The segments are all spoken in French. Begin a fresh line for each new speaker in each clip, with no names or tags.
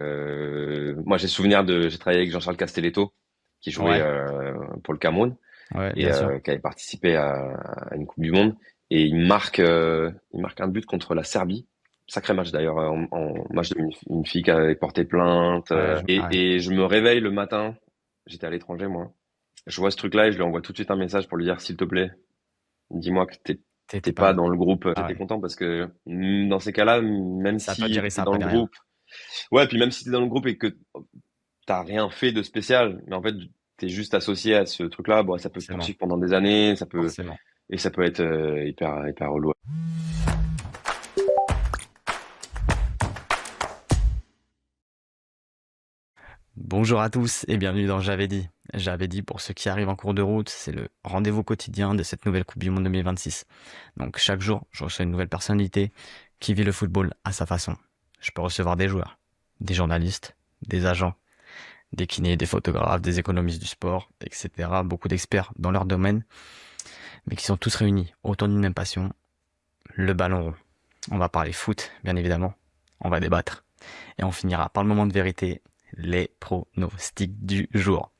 Moi, j'ai travaillé avec Jean-Charles Castelletto, qui jouait
Ouais,
pour le Cameroun
ouais,
et
bien sûr.
qui avait participé à une Coupe du Monde. Et il marque un but contre la Serbie. Sacré match d'ailleurs, en match de une fille qui avait porté plainte.
Ouais, ouais.
Et je me réveille le matin. J'étais à l'étranger, moi. Je vois ce truc-là et je lui envoie tout de suite un message pour lui dire, s'il te plaît, dis-moi que
T'étais
t'es
pas
pas
là.
dans le groupe.
Ah
J'étais
ouais.
content parce que dans ces cas-là, même
Ça a pas
si
géré
t'es
ça
dans
après
le
derrière.
groupe, ouais, puis même si t'es dans le groupe et que t'as rien fait de spécial, mais en fait t'es juste associé à ce truc-là, bon, ça peut se
Forcément,
poursuivre pendant des années,
forcément.
ça peut être hyper relou.
Bonjour à tous et bienvenue dans J'avais dit. J'avais dit pour ceux qui arrivent en cours de route, c'est le rendez-vous quotidien de cette nouvelle Coupe du Monde 2026. Donc chaque jour, je reçois une nouvelle personnalité qui vit le football à sa façon. Je peux recevoir des joueurs, des journalistes, des agents, des kinés, des photographes, des économistes du sport, etc. Beaucoup d'experts dans leur domaine, mais qui sont tous réunis autour d'une même passion, le ballon rond. On va parler foot, bien évidemment. On va débattre. Et on finira par le moment de vérité, les pronostics du jour.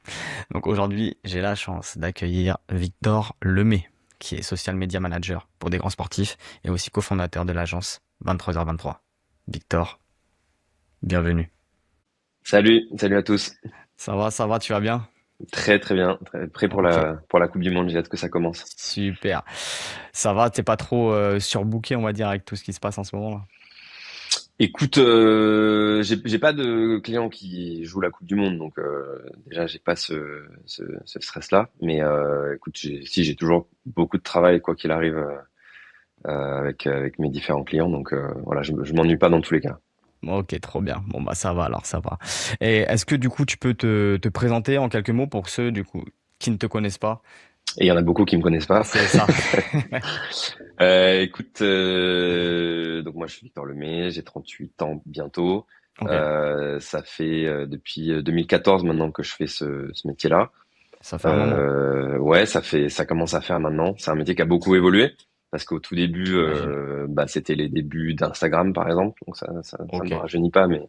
Donc aujourd'hui, j'ai la chance d'accueillir Victor Lemay, qui est social media manager pour des grands sportifs et aussi cofondateur de l'agence 23h23. Victor, bienvenue.
Salut à tous.
Ça va, tu vas bien?
Très très bien, prêt
Ok,
pour la Coupe du Monde, j'ai hâte que ça commence.
super. Ça va, t'es pas trop surbooké, on va dire, avec tout ce qui se passe en ce moment là?
Écoute, j'ai pas de clients qui jouent la Coupe du Monde, donc déjà j'ai pas ce stress-là. Mais écoute, j'ai toujours beaucoup de travail quoi qu'il arrive avec mes différents clients, donc voilà, je m'ennuie pas dans tous les cas.
Ok, trop bien. Bon bah ça va alors, ça va. Et est-ce que du coup tu peux te présenter en quelques mots pour ceux du coup qui ne te connaissent pas?
Et il y en a beaucoup qui me connaissent pas.
C'est ça.
Écoute, donc moi je suis Victor Lemay, j'ai 38 ans bientôt.
Ok,
Ça fait depuis 2014 maintenant que je fais ce métier-là.
ça fait un moment,
Ouais, ça commence à faire maintenant. C'est un métier qui a beaucoup évolué parce qu'au tout début,
j'imagine.
bah, c'était les débuts d'Instagram par exemple. Donc ça
Ok.
me rajeunit pas, mais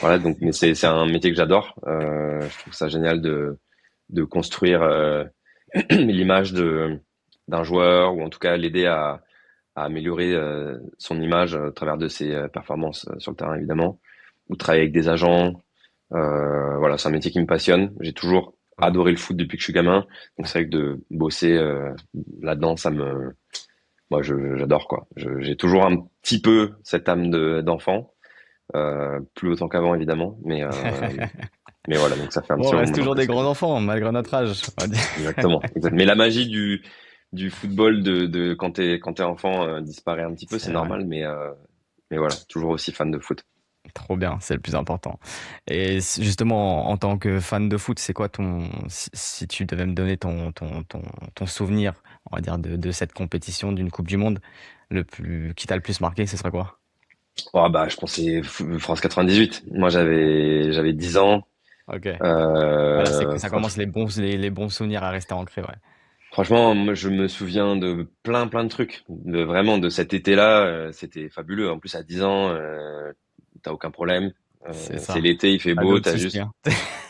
voilà. Donc, mais c'est un métier que j'adore. Je trouve ça génial de construire l'image d'un joueur ou en tout cas l'aider à améliorer son image à travers de ses performances sur le terrain évidemment, ou travailler avec des agents. Voilà, c'est un métier qui me passionne. J'ai toujours
Trop bien.
adoré le foot depuis que je suis gamin, donc c'est vrai que de bosser là-dedans, j'adore quoi. J'ai toujours un petit peu cette âme d'enfant, plus autant qu'avant évidemment, mais voilà, donc ça fait un
Bon,
petit
on
moment
reste
maintenant
toujours
que
des
je fais
grands
ça.
enfants, malgré notre âge, on va dire.
Mais la magie du football de quand t'es enfant disparaît un petit peu, c'est
C'est vrai.
normal, mais voilà, toujours aussi fan de foot.
Trop bien, c'est le plus important. Et justement, en tant que fan de foot, c'est quoi si tu devais me donner ton souvenir, on va dire, de cette compétition, d'une Coupe du Monde, qui t'a le plus marqué, ce serait quoi?
Oh, bah, je pensais France 98. Moi, j'avais 10 ans.
Ok. Voilà, ça commence
Franchement,
les bons souvenirs à rester ancrés, ouais.
franchement, moi, je me souviens de plein de trucs. Vraiment, de cet été-là, c'était fabuleux. En plus, à 10 ans, t'as aucun problème.
C'est
C'est
ça.
l'été, il fait
Pas
beau,
d'autres
t'as
soucis,
juste,
hein.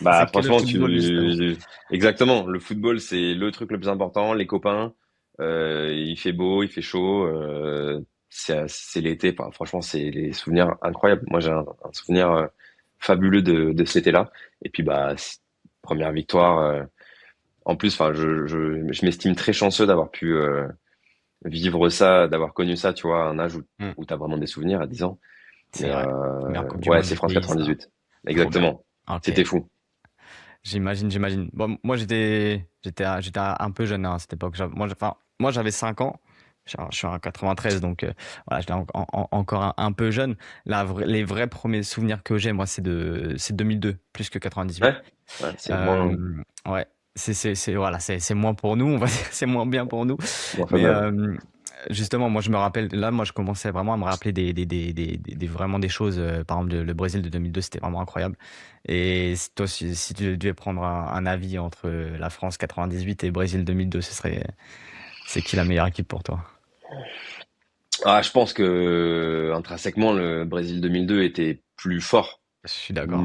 bah,
C'est que le
franchement,
football, justement.
exactement. Le football, c'est le truc le plus important. Les copains, il fait beau, il fait chaud, c'est l'été. Enfin, franchement, c'est les souvenirs incroyables. Moi, j'ai un souvenir fabuleux de cet été-là. Et puis, bah, première victoire. En plus, enfin, je m'estime très chanceux d'avoir pu vivre ça, d'avoir connu ça, tu vois, à un âge
Hmm.
où tu as vraiment des souvenirs à 10 ans.
C'est
Mais
vrai. Première Coupe du
ouais,
Monde
c'est
du
France
pays, ça.
98.
Trop bien.
Exactement.
Ok.
C'était fou.
J'imagine. Bon, moi, j'étais un peu jeune hein, à cette époque. Moi, j'avais 5 ans. Je suis en 93, donc voilà, j'étais encore un peu jeune. Les vrais premiers souvenirs que j'ai, moi, c'est 2002, plus que 98.
Ouais, ouais, c'est
Euh,
moins,
ouais, voilà, c'est moins pour nous, on va dire, c'est moins bien pour nous.
moins
Mais
fameux.
justement, moi je me rappelle, là, moi je commençais vraiment à me rappeler vraiment des choses. Par exemple, le Brésil de 2002, c'était vraiment incroyable. Et toi, si tu devais prendre un avis entre la France 98 et Brésil 2002, c'est qui la meilleure équipe pour toi?
Ah, je pense que intrinsèquement, le Brésil 2002 était plus fort.
Je suis d'accord.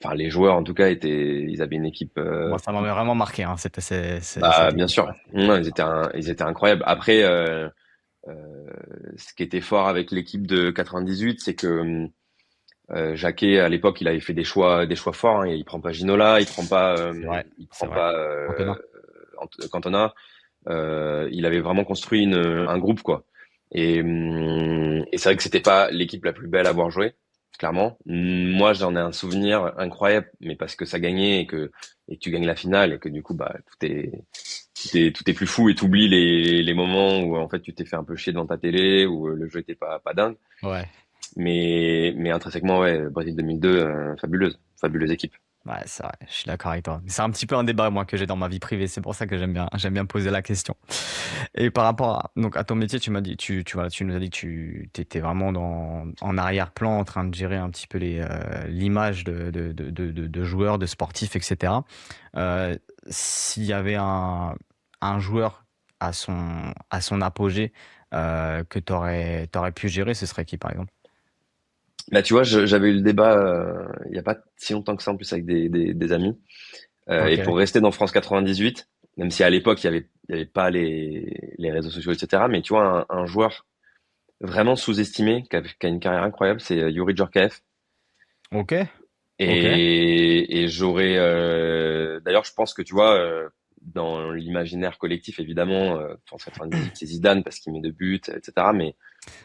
Enfin, les joueurs en tout cas ils avaient une équipe.
Moi, ça m'avait vraiment marqué, hein,
Bah,
cette
bien sûr.
équipe-là.
Non, ils étaient incroyables. Après, ce qui était fort avec l'équipe de 98, c'est que Jacquet à l'époque, il avait fait des choix forts. Hein. Il prend pas Ginola,
C'est vrai,
il
c'est
prend
vrai.
pas
Antonin.
Cantona. Il avait vraiment construit un groupe quoi. Et c'est vrai que c'était pas l'équipe la plus belle à avoir joué, clairement. Moi, j'en ai un souvenir incroyable, mais parce que ça gagnait et que tu gagnes la finale et que du coup bah tout est plus fou et t'oublies les moments où en fait tu t'es fait un peu chier devant ta télé où le jeu était pas dingue.
Ouais.
Mais intrinsèquement ouais, Brésil 2002, fabuleuse équipe.
Ouais, c'est vrai, je suis d'accord avec toi. C'est un petit peu un débat, moi, que j'ai dans ma vie privée. C'est pour ça que j'aime bien poser la question. Et par rapport à ton métier, tu m'as dit, voilà, tu nous as dit que tu étais vraiment en arrière-plan, en train de gérer un petit peu l'image de joueurs, de sportifs, etc. S'il y avait un joueur à son apogée que t'aurais pu gérer, ce serait qui, par exemple?
Bah tu vois, j'avais eu le débat il y a pas si longtemps que ça en plus avec des amis. Et
Ok,
pour rester dans France 98, même si à l'époque il y avait pas les réseaux sociaux, etc. Mais tu vois, un joueur vraiment sous-estimé, qui a une carrière incroyable, c'est Youri Djorkaeff.
ok, ok.
Et j'aurais, d'ailleurs, je pense que tu vois, dans l'imaginaire collectif, évidemment, France 98, c'est Zidane parce qu'il met 2 buts, etc. Mais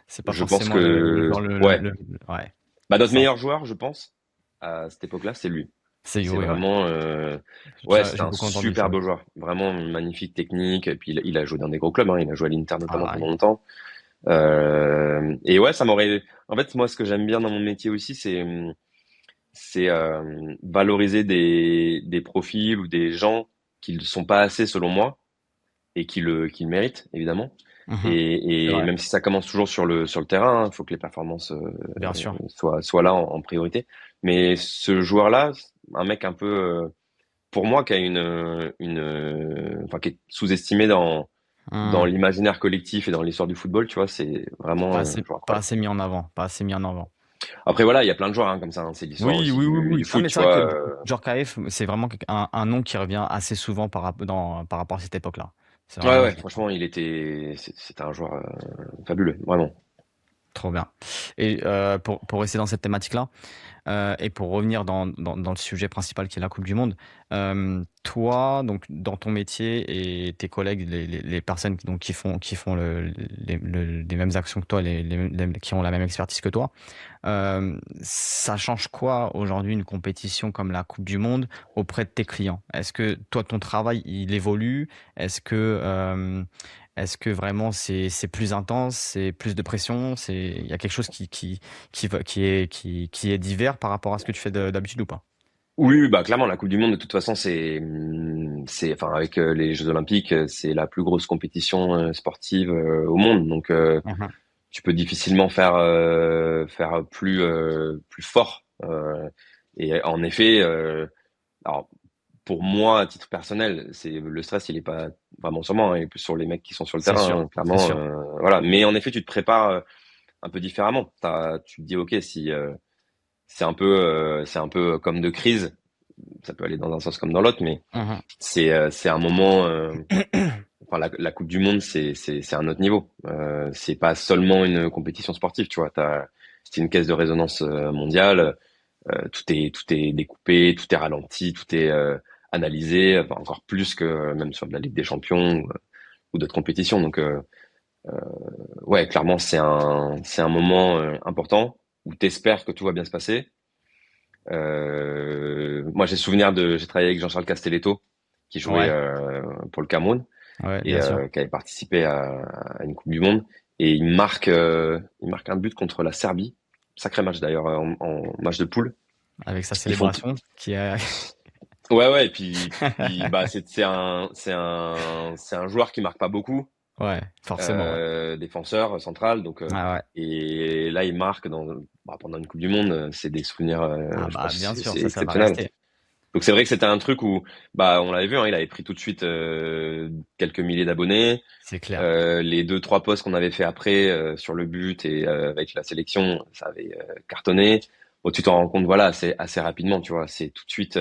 C'est pas
je pense
forcément le
que,
joueur
ouais,
ouais,
bah notre
ça.
meilleur joueur, je pense, à cette époque-là, c'est lui.
C'est
C'est
Yuri, ouais.
vraiment, ouais, c'était
J'ai
un
beaucoup entendu ça.
super beau joueur, vraiment une magnifique technique. Et puis il a joué dans des gros clubs, hein. Il a joué à l'Inter notamment
Ah
pendant
ouais.
longtemps. Et ouais, ça m'aurait. En fait, moi, ce que j'aime bien dans mon métier aussi, c'est valoriser des profils ou des gens qui ne sont pas assez selon moi et qui le méritent évidemment.
Mhm. C'est
Et
vrai,
même si ça commence toujours sur le terrain, il faut que les performances
bien sûr.
soient là en priorité. Mais ce joueur-là, un mec un peu pour moi qui a enfin qui est sous-estimé dans
Hmm.
l'imaginaire collectif et dans l'histoire du football, tu vois, c'est vraiment un joueur
Pas
incroyable.
assez mis en avant, pas assez mis en avant.
Après voilà, il y a plein de joueurs hein, comme ça, hein. C'est l'histoire
Oui,
aussi
oui, oui,
du
oui. Ah,
foot,
mais
tu
c'est vrai que
vois.
Djorkaeff, c'est vraiment un nom qui revient assez souvent par rapport à cette époque-là. C'est
Ouais,
vraiment,
ouais, franchement, c'était un joueur fabuleux, vraiment.
trop bien. Et pour rester dans cette thématique-là, et pour revenir dans le sujet principal qui est la Coupe du Monde, toi, donc dans ton métier et tes collègues, les personnes donc, qui font les mêmes actions que toi, qui ont la même expertise que toi, ça change quoi aujourd'hui une compétition comme la Coupe du Monde auprès de tes clients? Est-ce que toi, ton travail, il évolue? Est-ce que, euh, est-ce que vraiment c'est plus intense, c'est plus de pression, il y a quelque chose qui est divers par rapport à ce que tu fais d'habitude ou pas?
Oui, oui, bah clairement, la Coupe du Monde, de toute façon, enfin, avec les Jeux Olympiques, c'est la plus grosse compétition sportive au monde. Donc,
Mhm.
tu peux difficilement faire plus fort. Et en effet, alors pour moi, à titre personnel, c'est le stress, il est pas vraiment sur moi, hein, il est plus sur les mecs qui sont sur le
C'est
terrain,
sûr,
hein,
c'est
clairement.
sûr.
Voilà. Mais en effet, tu te prépares un peu différemment. Tu te dis, ok, si c'est un peu comme de crise, ça peut aller dans un sens comme dans l'autre, mais
Mhm.
c'est un moment. Enfin, la Coupe du Monde, c'est un autre niveau. C'est pas seulement une compétition sportive, tu vois. C'est une caisse de résonance mondiale. Tout est découpé, tout est ralenti, tout est analysé, enfin, encore plus que même sur de la Ligue des Champions ou d'autres compétitions. Donc, ouais, clairement, c'est un moment important où t'espères que tout va bien se passer. Moi, j'ai travaillé avec Jean-Charles Castelletto, qui jouait
Ouais,
pour le Cameroun
ouais,
et
bien sûr.
qui avait participé à une Coupe du Monde. Et il marque un but contre la Serbie. Sacré match d'ailleurs, en match de poule.
Avec sa
Ils font,
célébration qui est.
ouais, ouais. Et puis bah, c'est un joueur qui marque pas beaucoup,
Ouais, forcément, ouais.
défenseur central. Donc,
Ah ouais.
et là, il marque bah, pendant une Coupe du Monde. C'est des souvenirs,
Ah
je
bah
pense,
bien sûr,
c'est
ça va
exceptionnel.
rester.
Donc c'est vrai que c'était un truc où, bah, on l'avait vu, hein, il avait pris tout de suite quelques milliers d'abonnés.
C'est clair.
Les deux trois posts qu'on avait fait après sur le but et avec la sélection, ça avait cartonné. bon, tu t'en rends compte, voilà, assez rapidement, tu vois. C'est tout de suite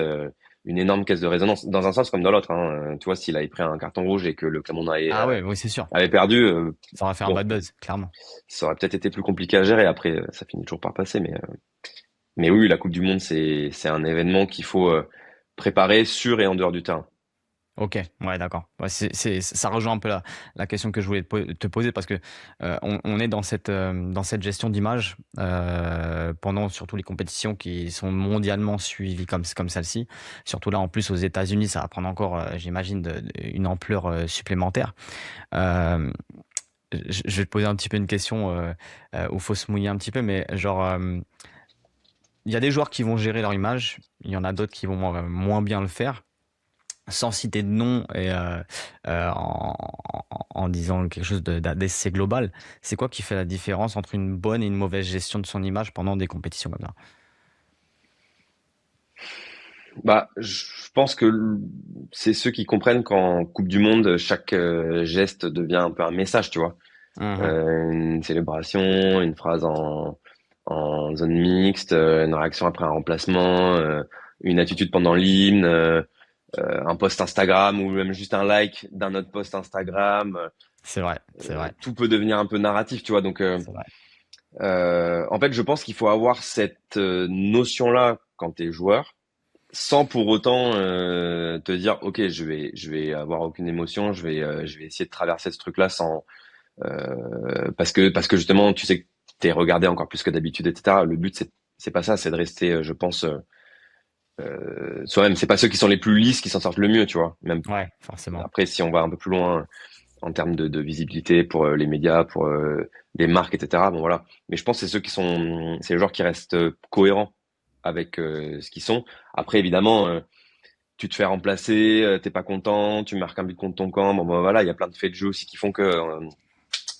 une énorme caisse de résonance, dans un sens comme dans l'autre. Hein. Tu vois, s'il avait pris un carton rouge et que le Clermont
Ah ouais, oui, c'est sûr.
avait perdu,
Ça aurait fait un
bon,
bad buzz, clairement.
ça aurait peut-être été plus compliqué à gérer. Après, ça finit toujours par passer, mais oui, la Coupe du Monde, c'est un événement qu'il faut préparer sur et en dehors du terrain.
Ok, ouais, d'accord. Ouais, ça rejoint un peu la question que je voulais te poser parce que on est dans cette gestion d'image pendant surtout les compétitions qui sont mondialement suivies comme celle-ci. Surtout là, en plus, aux États-Unis, ça va prendre encore, j'imagine, une ampleur supplémentaire. Euh, je vais te poser un petit peu une question où il faut se mouiller un petit peu, mais genre, il y a des joueurs qui vont gérer leur image, il y en a d'autres qui vont moins bien le faire sans citer de nom et en disant quelque chose d'assez global, c'est quoi qui fait la différence entre une bonne et une mauvaise gestion de son image pendant des compétitions comme ça?
Bah, je pense que c'est ceux qui comprennent qu'en Coupe du Monde, chaque geste devient un peu un message, tu vois.
Mhm.
Une célébration, une phrase en zone mixte, une réaction après un remplacement, une attitude pendant l'hymne, un post Instagram ou même juste un like d'un autre post Instagram.
C'est vrai, c'est vrai,
Tout peut devenir un peu narratif, tu vois. Donc,
c'est vrai.
en fait, je pense qu'il faut avoir cette notion-là quand t'es joueur, sans pour autant te dire, ok, je vais avoir aucune émotion, je vais essayer de traverser ce truc-là sans, parce que justement, tu sais que t'es regardé encore plus que d'habitude, etc. Le but, c'est pas ça, c'est de rester, je pense, soi-même. C'est pas ceux qui sont les plus lisses qui s'en sortent le mieux, tu vois. Même
Ouais, forcément.
après, si on va un peu plus loin en termes de visibilité pour les médias, pour les marques, etc. Bon voilà. Mais je pense que c'est les joueurs qui restent cohérents avec ce qu'ils sont. Après, évidemment, tu te fais remplacer, t'es pas content, tu marques un but contre ton camp. Bon, bah, voilà, il y a plein de faits de jeu aussi qui font que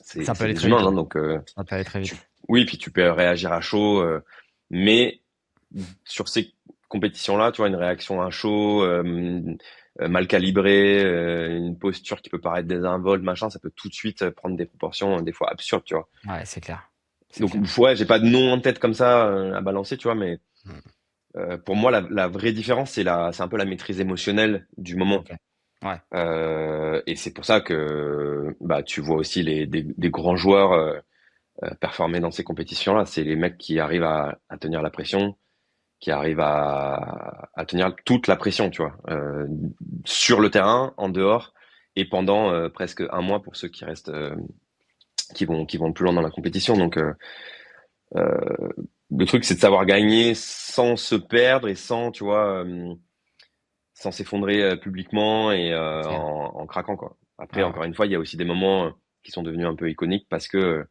Ça peut
c'est
aller
des
très vite,
humains, hein,
ouais.
donc
Ça peut aller très
tu,
vite.
oui, puis tu peux réagir à chaud, mais sur ces compétitions-là, tu vois, une réaction à chaud, mal calibrée, une posture qui peut paraître désinvolte, machin, ça peut tout de suite prendre des proportions des fois absurdes, tu vois.
Ouais, c'est clair. C'est
Donc
clair.
ouais, j'ai pas de nom en tête comme ça à balancer, tu vois, mais
Mm.
pour moi, la vraie différence, c'est un peu la maîtrise émotionnelle du moment.
Ok. Ouais.
Et c'est pour ça que bah tu vois aussi des grands joueurs performer dans ces compétitions-là. C'est les mecs qui arrivent à tenir la pression, qui arrivent à tenir toute la pression, tu vois, sur le terrain, en dehors, et pendant presque un mois pour ceux qui restent, qui vont le plus loin dans la compétition. Donc, euh, le truc, c'est de savoir gagner sans se perdre et sans, tu vois, sans s'effondrer publiquement et
Ok.
en craquant, quoi. Après,
Ouais, ouais.
encore une fois, il y a aussi des moments qui sont devenus un peu iconiques parce que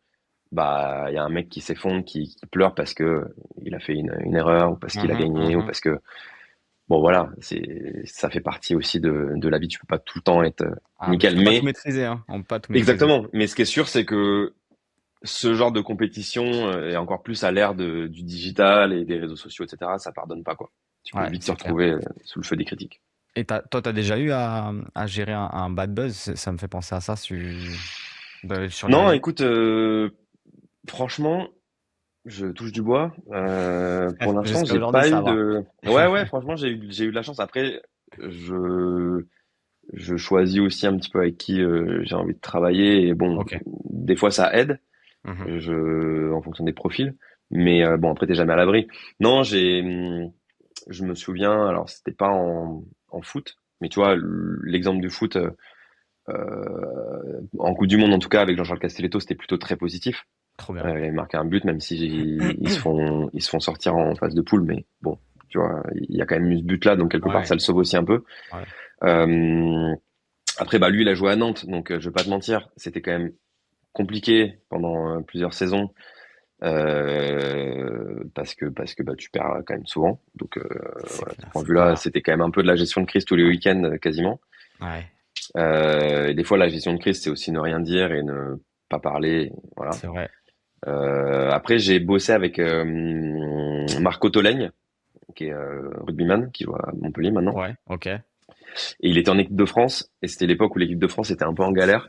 bah il y a un mec qui s'effondre, qui pleure parce que il a fait une erreur ou parce qu'il a
Mhm,
gagné ou
mhm.
parce que bon voilà, ça fait partie aussi de la vie. Tu peux pas tout le temps être
Ah, bah, tu
nickel,
peux pas tout
mais
maîtriser, hein. On peut pas tout maîtriser.
exactement. Mais ce qui est sûr, c'est que ce genre de compétition et encore plus à l'ère du digital et des réseaux sociaux, etc. Ça pardonne pas quoi. Tu peux
Ouais,
vite te
c'est clair.
retrouver sous le feu des critiques.
Et toi, t'as déjà eu à gérer un bad buzz? Ça me fait penser à ça sur les
Non,
réseaux.
écoute, franchement, je touche du bois. Pour l'instant,
Jusqu'à
j'ai
aujourd'hui,
pas
ça
eu
va.
de. Ouais, ouais, franchement, j'ai eu de la chance. Après, je, je choisis aussi un petit peu avec qui j'ai envie de travailler. Et bon,
Ok.
des fois, ça aide,
Mhm.
en fonction des profils. Mais bon, après, t'es jamais à l'abri. Non, je me souviens. Alors, c'était pas en foot, mais tu vois, l'exemple du foot en Coupe du Monde, en tout cas, avec Jean-Charles Castelletto, c'était plutôt très positif.
Trop bien.
Il a marqué un but, même si ils se font sortir en phase de poule, mais bon, tu vois, il y a quand même eu ce but-là, donc quelque part
Ouais,
ça le sauve aussi un peu.
ouais.
Euh, Après, bah lui, il a joué à Nantes, donc je vais pas te mentir, c'était quand même compliqué pendant plusieurs saisons parce que bah tu perds quand même souvent. Donc
C'est
voilà, de ce
clair,
point de
c'est
vue-là,
clair.
c'était quand même un peu de la gestion de crise tous les
Ouais.
week-ends quasiment.
Ouais,
Et des fois, la gestion de crise, c'est aussi ne rien dire et ne pas parler, voilà.
c'est vrai.
Après, j'ai bossé avec Marco Tolègne, qui est rugbyman, qui joue à Montpellier maintenant.
Ouais, ok.
Et il était en équipe de France, et c'était l'époque où l'équipe de France était un peu en galère.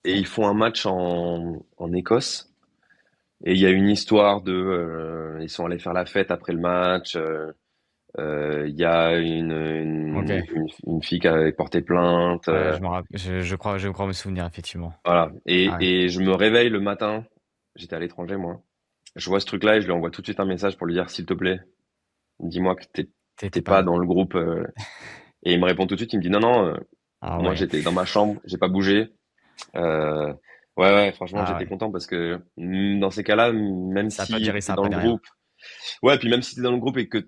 Et ils font un match en Écosse. Et il y a une histoire de, ils sont allés faire la fête après le match. Il y a
Ok.
une fille qui avait porté plainte.
Ouais, je crois me souvenir, effectivement.
Voilà.
Ah ouais.
Et je me réveille le matin. J'étais à l'étranger, moi. Je vois ce truc-là et je lui envoie tout de suite un message pour lui dire, s'il te plaît, dis-moi que
T'étais
t'es
pas
pas
là.
dans le groupe. Et il me répond tout de suite. Il me dit, non, non,
Ah
moi
ouais.
j'étais dans ma chambre, j'ai pas bougé. Euh, ouais, franchement,
Ah
j'étais
ouais.
content parce que dans ces cas-là, même
Ça a pas
si
duré,
t'es
ça a
dans
pas
le
duré rien.
groupe, ouais, puis même si t'es dans le groupe et que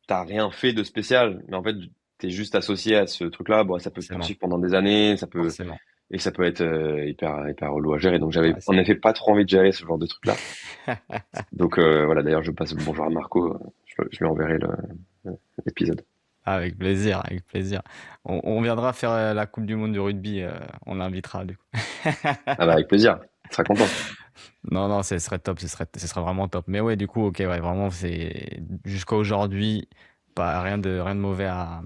t'as rien fait de spécial, mais en fait, t'es juste associé à ce truc-là, bon, ça peut te
Forcément.
poursuivre pendant des années,
Forcément.
ça peut être hyper relou à gérer. Donc j'avais
Ouais,
en
c'est
effet pas trop envie de gérer ce genre de truc-là. Donc voilà, d'ailleurs, je passe le bonjour à Marco, je lui enverrai l'épisode.
avec plaisir, avec plaisir. On viendra faire la Coupe du Monde de rugby, on l'invitera du coup.
Ah bah avec plaisir, il sera content.
Non, non, ce serait top, ce serait vraiment top. Mais ouais, du coup, ok, ouais, vraiment, c'est jusqu'à aujourd'hui, pas rien de mauvais à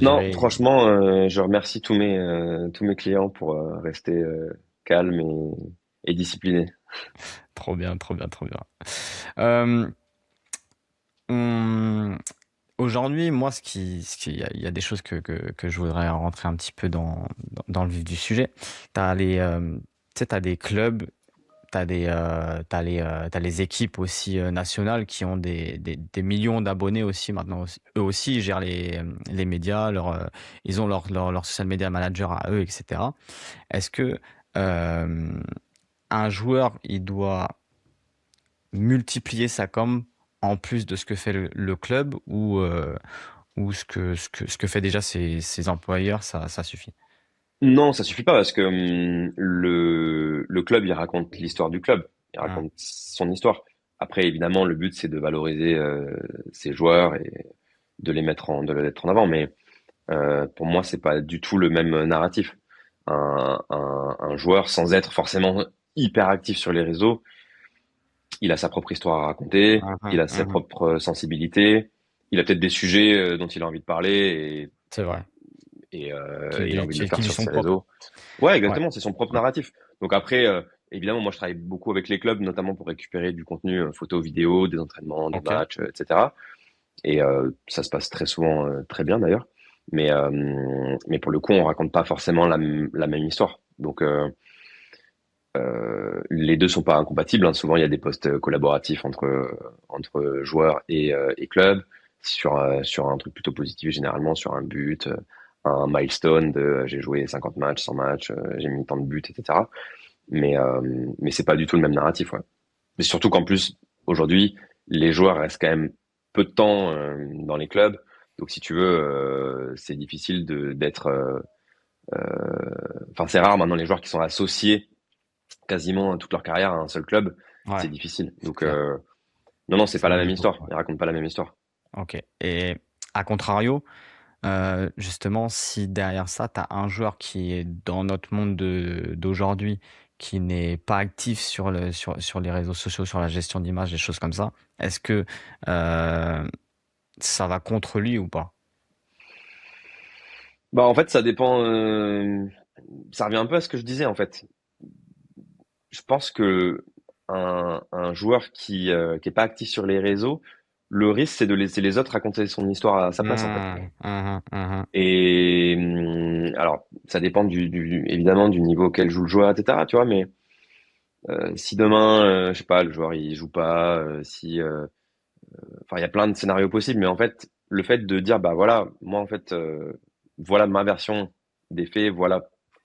Non,
gérer.
franchement, je remercie tous mes clients pour rester calme et discipliné.
Trop bien, trop bien, trop bien. Euh, on- Aujourd'hui, moi, il y a des choses que je voudrais rentrer un petit peu dans le vif du sujet. Tu sais, t'as des clubs, t'as les équipes aussi nationales qui ont des millions d'abonnés aussi maintenant. Eux aussi, ils gèrent les médias, ils ont leur social media manager à eux, etc. Est-ce que euh, un joueur, il doit multiplier sa com en plus de ce que fait le club ou ce que fait déjà ses employeurs, ça suffit?
Non, ça suffit pas parce que le club, il raconte l'histoire du club, il
Hum,
raconte son histoire. Après, évidemment, le but, c'est de valoriser ses joueurs et de les mettre en avant. Mais pour moi, c'est pas du tout le même narratif. Un joueur, sans être forcément hyper actif sur les réseaux, il a sa propre histoire à raconter, il
hum,
a sa
hum.
propre sensibilité, il a peut-être des sujets dont il a envie de parler
C'est vrai.
il a envie de le faire
Qui lui
sur
sont
ses
propres.
réseaux. Ouais,
Ouais.
exactement, c'est son propre
Ouais.
narratif. Donc après, évidemment, moi je travaille beaucoup avec les clubs, notamment pour récupérer du contenu photo, vidéo, des entraînements, des
Ok.
matchs, etc. Et ça se passe très souvent très bien d'ailleurs. Mais pour le coup, on raconte pas forcément la même histoire. Donc les deux sont pas incompatibles, hein. Souvent, il y a des postes collaboratifs entre joueurs et clubs sur un truc plutôt positif, généralement sur un but, un milestone de j'ai joué 50 matchs, 100 matchs, j'ai mis tant de buts, etc. Mais c'est pas du tout le même narratif, ouais. Mais surtout qu'en plus, aujourd'hui, les joueurs restent quand même peu de temps dans les clubs. Donc, si tu veux, c'est difficile d'être. Enfin, c'est rare maintenant les joueurs qui sont associés quasiment toute leur carrière à un seul club,
Ouais,
c'est difficile.
c'est
Donc,
clair.
non, c'est pas
Ça
la
bouge
même histoire.
beaucoup. Ouais.
Ils racontent pas la même histoire.
Ok. Et à contrario, justement, si derrière ça, tu as un joueur qui est dans notre monde d'aujourd'hui, qui n'est pas actif sur les réseaux sociaux, sur la gestion d'image, des choses comme ça, est-ce que euh, ça va contre lui ou pas?
Bah, en fait, ça dépend. Ça revient un peu à ce que je disais, en fait. Je pense que un joueur qui est pas actif sur les réseaux, le risque, c'est de laisser les autres raconter son histoire à sa place, en fait.
Mhm.
Alors, ça dépend évidemment du niveau auquel joue le joueur, etc. Tu vois, mais si demain, je sais pas, le joueur il joue pas, enfin, il y a plein de scénarios possibles, mais en fait, le fait de dire, bah voilà, moi en fait, voilà ma version des faits, voilà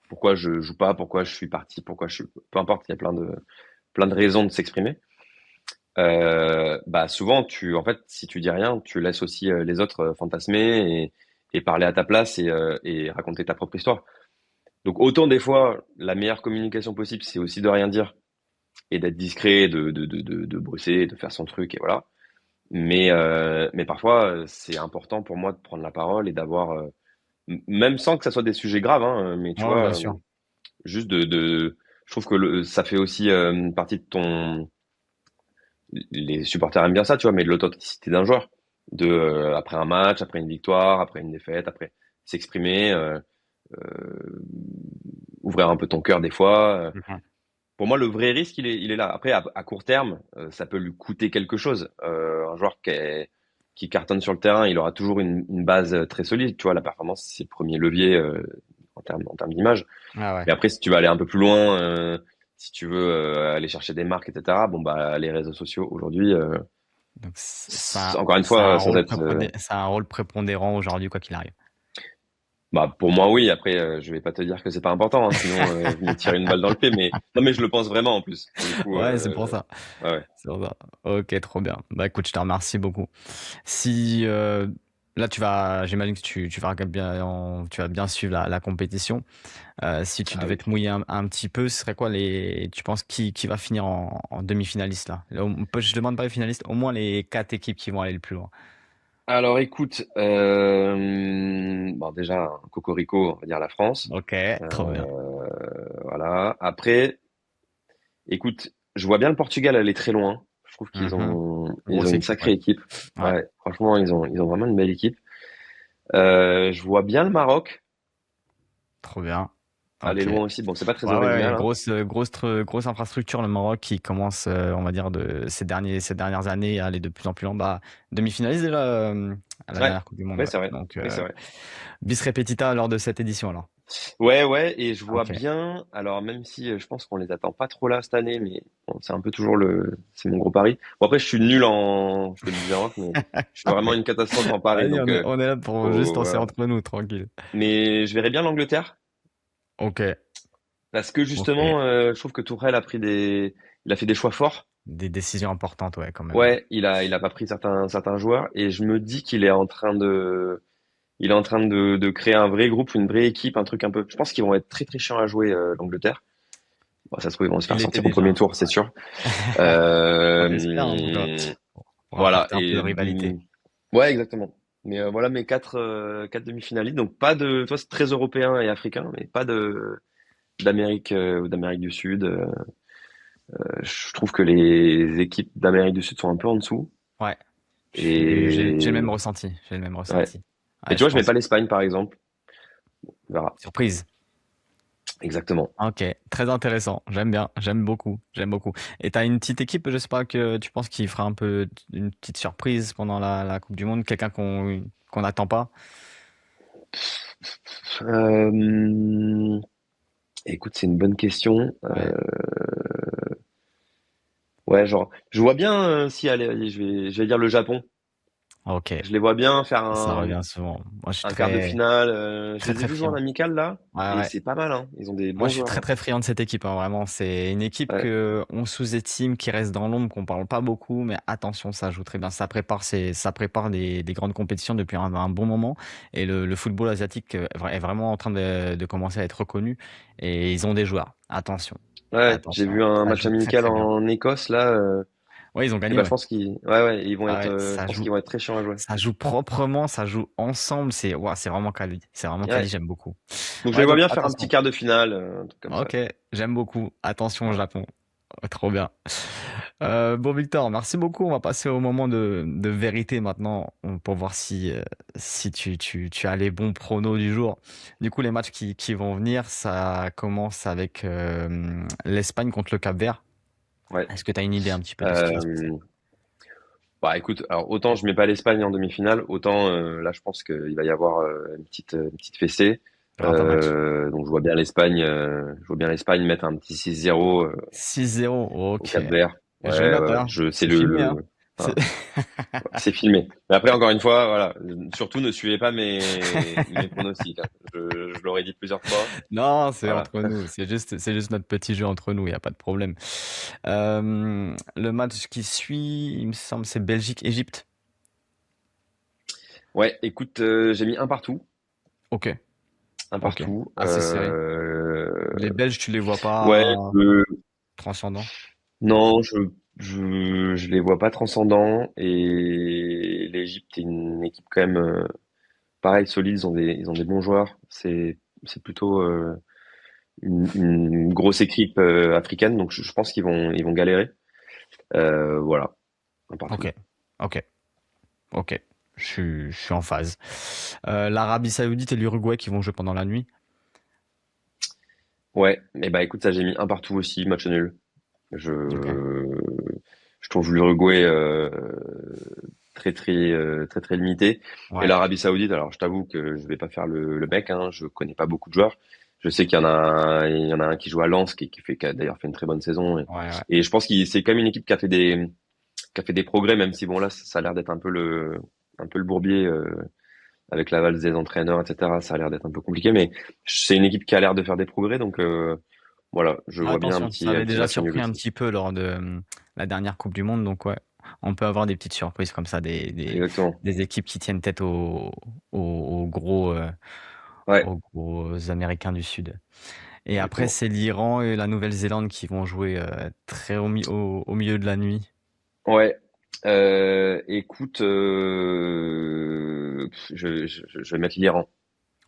pourquoi je joue pas, pourquoi je suis parti, pourquoi je suis, peu importe, il y a plein de raisons de s'exprimer. Bah souvent, en fait, si tu dis rien, tu laisses aussi les autres fantasmer et parler à ta place et raconter ta propre histoire. Donc autant des fois, la meilleure communication possible, c'est aussi de rien dire et d'être discret, de bosser, de faire son truc et voilà. Mais parfois, c'est important pour moi de prendre la parole et d'avoir, même sans que ça soit des sujets graves, hein, mais tu
Ouais, bien
vois,
sûr.
juste je trouve que ça fait aussi une partie de les supporters aiment bien ça, tu vois, mais de l'authenticité d'un joueur, après un match, après une victoire, après une défaite, après s'exprimer, euh, ouvrir un peu ton cœur des fois.
Mhm.
pour moi, le vrai risque, il est là. Après, à court terme, ça peut lui coûter quelque chose. Un joueur qui cartonne sur le terrain, il aura toujours une base très solide. Tu vois, la performance, c'est le premier levier en termes d'image.
Ah ouais.
Mais après, si tu veux aller un peu plus loin, si tu veux aller chercher des marques, etc., bon, bah, les réseaux sociaux aujourd'hui,
Donc ça,
encore une fois, sans être,
ça a un rôle prépondérant aujourd'hui, quoi qu'il arrive.
bah, pour moi, oui. Après, je vais pas te dire que c'est pas important, hein, sinon je me tire une balle dans le pied. Mais non, mais je le pense vraiment en plus. Pour le coup,
Ouais, c'est pour ça.
ouais, ouais.
C'est pour ça. Ok, trop bien. Bah écoute, je te remercie beaucoup. Si là j'imagine que tu vas tu vas bien suivre la compétition. Si tu
Ah
devais
oui.
te mouiller un petit peu, ce serait quoi tu penses qui va finir en demi-finaliste là? Je demande pas les finalistes, au moins les quatre équipes qui vont aller le plus loin.
Alors, écoute, bon, déjà, Cocorico, on va dire la France.
Ok, trop bien.
Euh, voilà. Après, écoute, je vois bien le Portugal aller très loin. Je trouve
Mhm.
ils ont
Grosse
une
équipe, ouais.
sacrée équipe.
Ouais,
Ouais, franchement, ils ont vraiment une belle équipe. Je vois bien le Maroc
trop bien.
aller
Ok.
loin aussi. Bon, c'est pas très
Ouais, ouais,
original, hein.
grosse infrastructure, le Maroc qui commence, on va dire, ces dernières années à aller de plus en plus loin. Bah, demi-finaliste déjà à la
Ouais,
dernière Coupe du Monde,
ouais,
ouais.
c'est vrai.
Donc,
Oui, c'est vrai.
bis repetita lors de cette édition alors.
Ouais, ouais, et je vois
Ok.
bien, alors même si je pense qu'on les attend pas trop là cette année, mais bon, c'est un peu toujours c'est mon gros pari. Bon, après, je suis nul je te le disais en off, mais je suis vraiment
Mais
une catastrophe en pari,
vas-y,
donc,
on est là pour juste lancer
voilà.
entre nous, tranquille.
Mais je verrais bien l'Angleterre,
Ok,
parce que
ok.
justement, je trouve que Tourelle il a fait des choix forts.
Des décisions importantes, ouais, quand même, ouais.
Ouais, il a pas pris certains joueurs, et je me dis qu'il est en train il est en train de créer un vrai groupe, une vraie équipe, un truc un peu. Je pense qu'ils vont être très très chiants à jouer, l'Angleterre. Bon, ça se trouve, ils vont se
Il
faire
l'était
sortir au
déjà,
premier
hein.
tour, c'est sûr.
On espère en tout cas,
Euh,
pour
voilà.
apporter un peu de rivalité.
Ouais, exactement. Mais voilà mes quatre demi-finalistes. Donc pas de, toi c'est très européen et africain, mais pas de d'Amérique ou d'Amérique du Sud. Je trouve que les équipes d'Amérique du Sud sont un peu en dessous.
Ouais, j'ai le
Et
même ressenti. J'ai le même
ouais.
ressenti.
Et
Ouais,
tu
je
vois, je mets
pense.
pas l'Espagne par exemple. On verra.
Surprise.
Exactement.
Ok, très intéressant. J'aime bien, j'aime beaucoup, j'aime beaucoup. Et t'as une petite équipe, je sais pas, que tu penses qui fera un peu une petite surprise pendant la Coupe du Monde, quelqu'un qu'on n'attend pas?
Euh, écoute, c'est une bonne question.
Ouais.
Ouais, genre, je vois bien si allez, je vais dire le Japon.
Ok,
Je les vois bien faire
ça revient souvent. Moi, je suis
un quart de finale. Je
très
les ai
très
vus jouer en
friand.
amical là,
Ouais,
et
ouais.
c'est pas mal, hein. Ils ont des
Moi,
bons
je suis
joueurs,
très
hein.
très friand de cette équipe, hein, vraiment. C'est une équipe
Ouais,
que on sous-estime, qui reste dans l'ombre, qu'on parle pas beaucoup, mais attention, ça joue très bien. Ça prépare des grandes compétitions depuis un bon moment. Et le football asiatique est vraiment en train de commencer à être reconnu. Et ils ont des joueurs. Attention,
ouais. J'ai
attention,
vu un
ça
match
joue très
amical
très bien.
en Écosse là.
Ouais, ils ont
Et
gagné,
bah, je
ouais.
pense ouais, ouais, ils vont
Ah
être.
ouais,
Je pense qu'ils vont être très chiants à jouer.
ça joue proprement, ça joue ensemble. C'est vraiment quali. C'est vraiment quali.
Ouais.
J'aime beaucoup.
Donc je les
Ouais,
vois
donc
bien faire un petit
attention.
quart de finale, un truc comme ça.
Ok, j'aime beaucoup. Attention au
Voilà.
Japon. Trop bien. Bon Victor, merci beaucoup. On va passer au moment de vérité maintenant pour voir si tu as les bons pronos du jour. Du coup, les matchs qui vont venir, ça commence avec l'Espagne contre le Cap-Vert.
Ouais.
Est-ce que tu as une idée un petit peu de ce qui va se passer?
Euh, Bah écoute, alors autant je mets pas l'Espagne en demi-finale, autant là je pense qu'il va y avoir une petite fessée.
Il y aura un match.
Donc je vois bien l'Espagne mettre un petit 6-0
6-0,
au
ok.
Cap-Vert.
Je le
Ouais,
note,
ouais, ouais.
hein.
C'est
C'est filmé, hein. C'est-
enfin, c'est filmé. Mais après encore une fois, voilà, surtout ne suivez pas mes pronostics, hein. Je l'aurais dit plusieurs fois.
Non, c'est
Voilà.
entre nous. C'est juste notre petit jeu entre nous. Il n'y a pas de problème. Le match qui suit, il me semble, c'est Belgique-Égypte.
Ouais, écoute, j'ai mis un partout,
Ok,
un
ok.
partout.
Assez serré. Les Belges, tu les vois
Ouais,
pas
euh,
transcendants?
non, je les vois pas transcendants, et l'Égypte est une équipe quand même pareil solide. Ils ont des bons joueurs. C'est plutôt une grosse équipe africaine, donc je pense ils vont galérer. Voilà, un
Ok,
partout.
ok, ok. Je suis en phase. L'Arabie Saoudite et l'Uruguay qui vont jouer pendant la nuit.
Ouais, et bah écoute, ça j'ai mis un partout aussi, match nul. Je,
Ok.
je trouve l'Uruguay très très limité. Et
Ouais,
l'Arabie Saoudite, alors je t'avoue que je vais pas faire le mec, hein, je connais pas beaucoup de joueurs. Je sais qu'il y en a un qui joue à Lens, qui a d'ailleurs fait une très bonne saison. Et,
ouais, ouais.
et je pense que c'est quand même une équipe qui a fait des progrès, même si bon là, ça a l'air d'être un peu le bourbier avec la valse des entraîneurs, etc. Ça a l'air d'être un peu compliqué, mais c'est une équipe qui a l'air de faire des progrès, donc voilà, je
Ouais,
vois bien un
attention, ça
petit, un
avait
petit
déjà
match nul
surpris un
aussi.
petit peu lors de la dernière Coupe du Monde, donc ouais, on peut avoir des petites surprises comme ça,
Exactement.
des équipes qui tiennent tête aux gros,
Ouais,
aux gros Américains du Sud. Et après,
exactement.
c'est l'Iran et la Nouvelle-Zélande qui vont jouer très au milieu de la nuit.
Ouais. Écoute, je vais mettre l'Iran.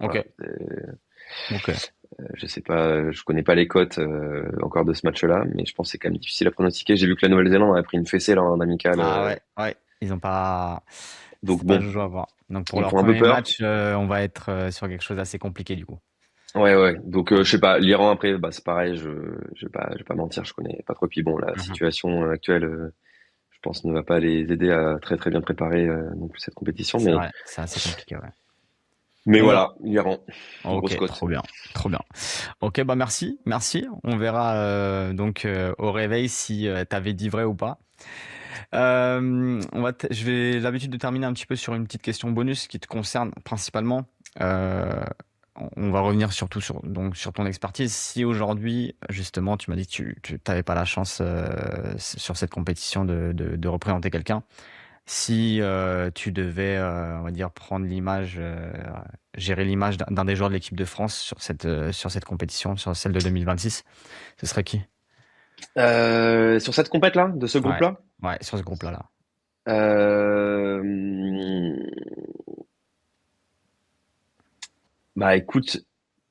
Ok,
Voilà.
ok.
Je sais pas, je connais pas les cotes encore de ce match-là, mais je pense que c'est quand même difficile à pronostiquer. J'ai vu que la Nouvelle-Zélande a pris une fessée là en amical,
Ah ouais, ouais. Ils ont pas,
donc
c'est pas
bon,
joué à voir. Donc pour
ils me
leur
font un peu
premier
peur.
match, on va être sur quelque chose d'assez compliqué du coup.
Ouais, ouais. Donc je sais pas. L'Iran après, bah c'est pareil. Je vais pas mentir, je connais pas trop. Puis bon, la
Mhm.
situation actuelle, je pense, ne va pas les aider à très très bien préparer non plus cette compétition.
C'est
Mais
vrai, c'est assez compliqué, ouais.
mais
On verra.
voilà, l'Iran,
Ok,
grosse cote.
trop bien, trop bien. Ok, bah merci, merci. On verra donc au réveil si t'avais dit vrai ou pas. Je vais l'habitude de terminer un petit peu sur une petite question bonus qui te concerne principalement. Euh, on va revenir surtout sur ton expertise. Si aujourd'hui, justement, tu m'as dit que tu n'avais pas la chance sur cette compétition de représenter quelqu'un, si tu devais, on va dire, prendre l'image, gérer l'image d'un des joueurs de l'équipe de France sur cette compétition, sur celle de 2026, ce serait qui?
Sur cette compète là, de ce
Ouais,
groupe-là,
ouais, sur ce groupe-là, là.
euh, bah écoute,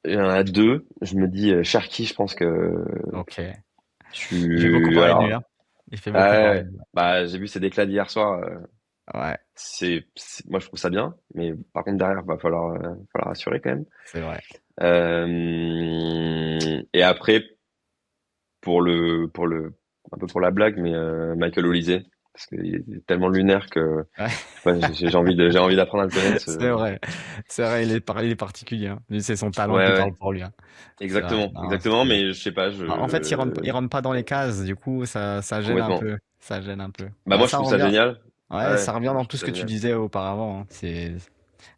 il y en a deux. Je me dis Cherki, je pense que
Ok. Il fait beaucoup
tu
parler de lui,
alors
hein. Il fait beaucoup parler
ouais,
de lui.
bah j'ai vu ses déclats d'hier soir.
Ouais,
Moi je trouve ça bien, mais par contre derrière va falloir assurer quand même.
c'est vrai.
Et après un peu pour la blague, mais Michael Olise parce qu'il est tellement lunaire que
Ouais,
je sais pas, j'ai envie d'apprendre à le connaître.
c'est vrai. C'est vrai, il est particulier, hein. Lui, c'est son talent
Ouais,
qui
ouais,
parle pour lui, hein. C'est vrai.
exactement,
Non,
exactement, mais je sais pas,
en fait, il rentre pas dans les cases. Du coup, ça gêne un
complètement.
peu. Ça gêne un peu.
Bah
Bah,
moi je
ça
trouve ça
revient.
génial. Ah
Ouais,
ouais,
ça revient
moi
dans
je
tout
trouve
ce
ça
que tu
génial.
disais auparavant, hein.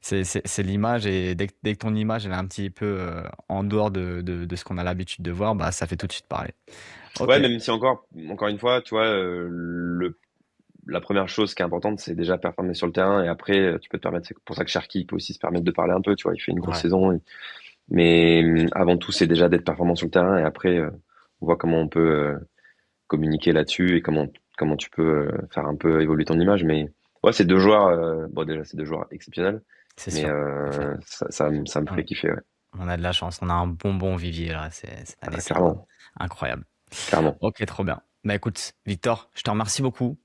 C'est l'image et dès que ton image elle est un petit peu en dehors de ce qu'on a l'habitude de voir, bah ça fait tout de suite parler.
Ouais,
Ok,
même si encore une fois, tu vois, la première chose qui est importante, c'est déjà performer sur le terrain et après, tu peux te permettre, c'est pour ça que Cherki peut aussi se permettre de parler un peu, tu vois, il fait une grosse
ouais,
saison, mais avant tout, c'est déjà d'être performant sur le terrain et après, on voit comment on peut communiquer là-dessus et comment tu peux faire un peu évoluer ton image. Mais ouais, c'est deux joueurs, bon déjà, c'est deux joueurs exceptionnels,
c'est
mais
sûr, c'est sûr.
ça me ferait
On,
kiffer, ouais.
on a de la chance, on a un bon vivier là, cette année,
Ah,
c'est
clairement,
incroyable.
clairement.
Ok, trop bien. Bah écoute, Victor, je te remercie beaucoup.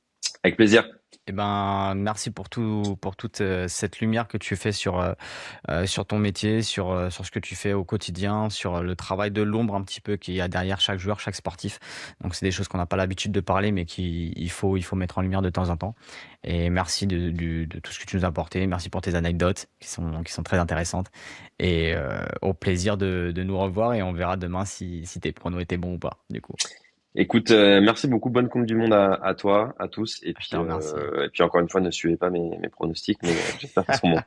Avec plaisir.
Eh ben, merci pour toute cette lumière que tu fais sur ton métier, sur ce que tu fais au quotidien, sur le travail de l'ombre un petit peu qu'il y a derrière chaque joueur, chaque sportif. Donc, c'est des choses qu'on n'a pas l'habitude de parler, mais il faut mettre en lumière de temps en temps. Et merci de tout ce que tu nous as apporté. Merci pour tes anecdotes qui sont très intéressantes. Et au plaisir de nous revoir et on verra demain si tes pronos étaient bons ou pas, du coup.
Écoute, merci beaucoup, bonne Coupe du Monde à toi, à tous, et
Je te
puis,
remercie.
encore une fois, ne suivez pas mes pronostics, mais j'espère qu'ils seront bons.